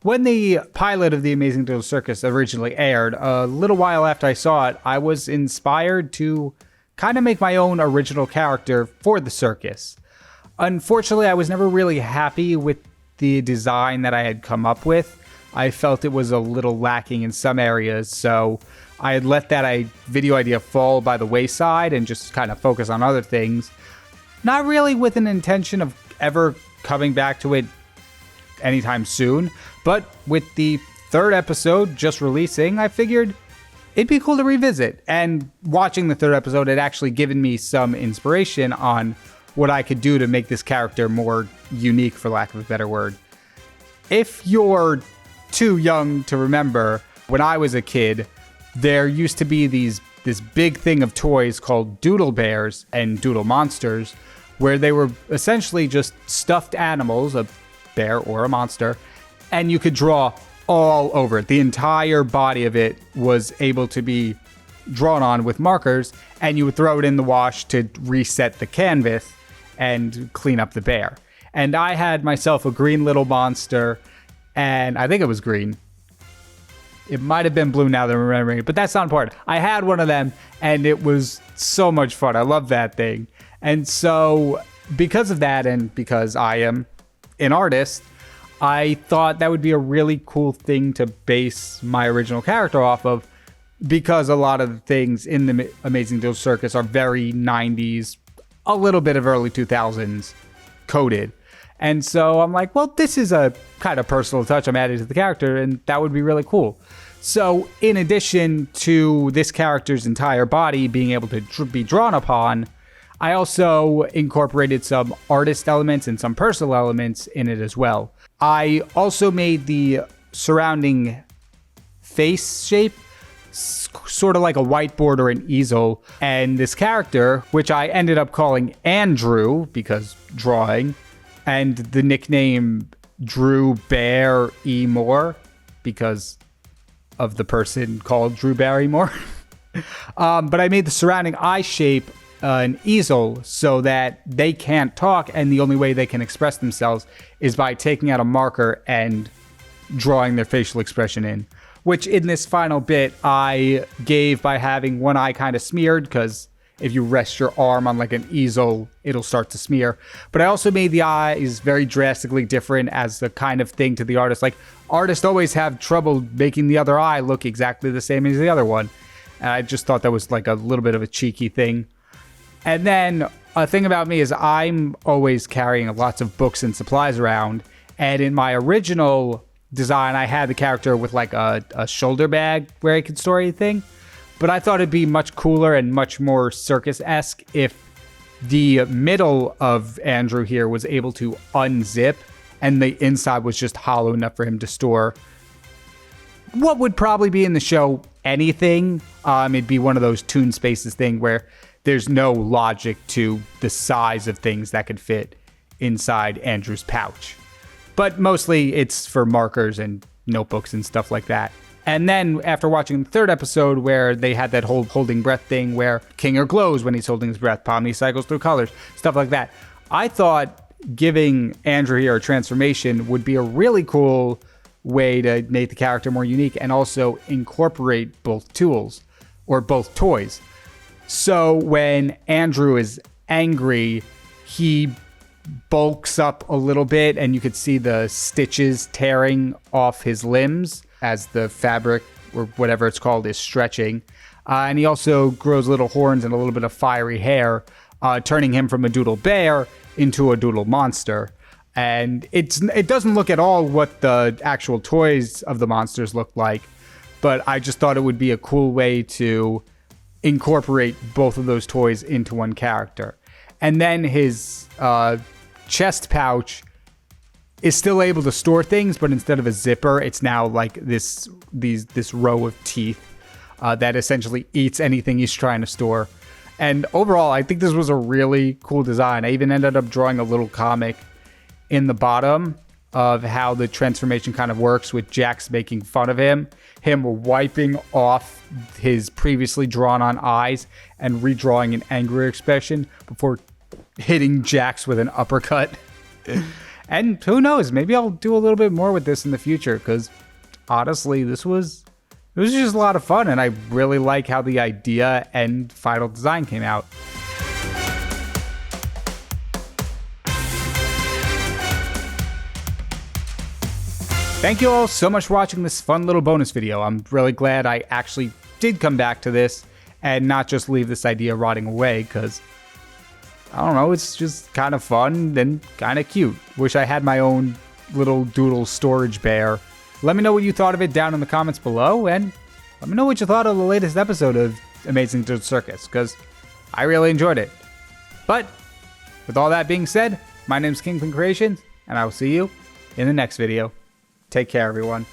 When the pilot of the Amazing Digital Circus originally aired, a little while after I saw it, I was inspired to kind of make my own original character for the circus. Unfortunately, I was never really happy with the design that I had come up with. I felt it was a little lacking in some areas, so I had let that video idea fall by the wayside and just kind of focus on other things. Not really with an intention of ever coming back to it anytime soon, but with the third episode just releasing, I figured it'd be cool to revisit. And watching the third episode had actually given me some inspiration on what I could do to make this character more unique, for lack of a better word. If you're too young to remember, when I was a kid, there used to be this big thing of toys called Doodle Bears and Doodle Monsters, where they were essentially just stuffed animals, a bear or a monster, and you could draw all over it. The entire body of it was able to be drawn on with markers, and you would throw it in the wash to reset the canvas and clean up the bear. And I had myself a green little monster, and I think it was green. It might have been blue now that I'm remembering it, but that's not important. I had one of them, and it was so much fun. I love that thing. And so because of that, and because I am an artist, I thought that would be a really cool thing to base my original character off of, because a lot of the things in the Amazing Digital Circus are very 90s, a little bit of early 2000s coded. And so I'm like, well, this is a kind of personal touch I'm adding to the character, and that would be really cool. So in addition to this character's entire body being able to be drawn upon, I also incorporated some artist elements and some personal elements in it as well. I also made the surrounding face shape sort of like a whiteboard or an easel, and this character, which I ended up calling Andrew because drawing, and the nickname Drew Bear E. Moore because of the person called Drew Barrymore. But I made the surrounding eye shape an easel so that they can't talk, and the only way they can express themselves is by taking out a marker and drawing their facial expression in, which in this final bit I gave by having one eye kind of smeared, because if you rest your arm on like an easel, it'll start to smear. But I also made the eyes very drastically different as the kind of thing to the artist. Like, artists always have trouble making the other eye look exactly the same as the other one. And I just thought that was like a little bit of a cheeky thing. And then a thing about me is I'm always carrying lots of books and supplies around. And in my original design, I had the character with like a shoulder bag where he could store anything. But I thought it'd be much cooler and much more circus-esque if the middle of Andrew here was able to unzip and the inside was just hollow enough for him to store what would probably be in the show anything. It'd be one of those Toon Spaces thing where there's no logic to the size of things that could fit inside Andrew's pouch. But mostly it's for markers and notebooks and stuff like that. And then after watching the third episode where they had that whole holding breath thing where Kinger glows when he's holding his breath, Pomni cycles through colors, stuff like that, I thought giving Andrew here a transformation would be a really cool way to make the character more unique and also incorporate both tools or both toys. So when Andrew is angry, he bulks up a little bit and you could see the stitches tearing off his limbs as the fabric or whatever it's called is stretching. And he also grows little horns and a little bit of fiery hair, turning him from a Doodle Bear into a Doodle Monster. And it doesn't look at all what the actual toys of the monsters look like, but I just thought it would be a cool way to incorporate both of those toys into one character. And then his chest pouch is still able to store things, but instead of a zipper, it's now like this row of teeth that essentially eats anything he's trying to store. And overall, I think this was a really cool design. I even ended up drawing a little comic in the bottom of how the transformation kind of works, with Jax making fun of him wiping off his previously drawn on eyes and redrawing an angry expression before hitting Jax with an uppercut. And who knows, maybe I'll do a little bit more with this in the future, because honestly, it was just a lot of fun, and I really like how the idea and final design came out. Thank you all so much for watching this fun little bonus video. I'm really glad I actually did come back to this and not just leave this idea rotting away, because I don't know, it's just kind of fun and kind of cute. Wish I had my own little doodle storage bear. Let me know what you thought of it down in the comments below, and let me know what you thought of the latest episode of Amazing Digital Circus, because I really enjoyed it. But with all that being said, my name's KyngPin Creations, and I will see you in the next video. Take care, everyone.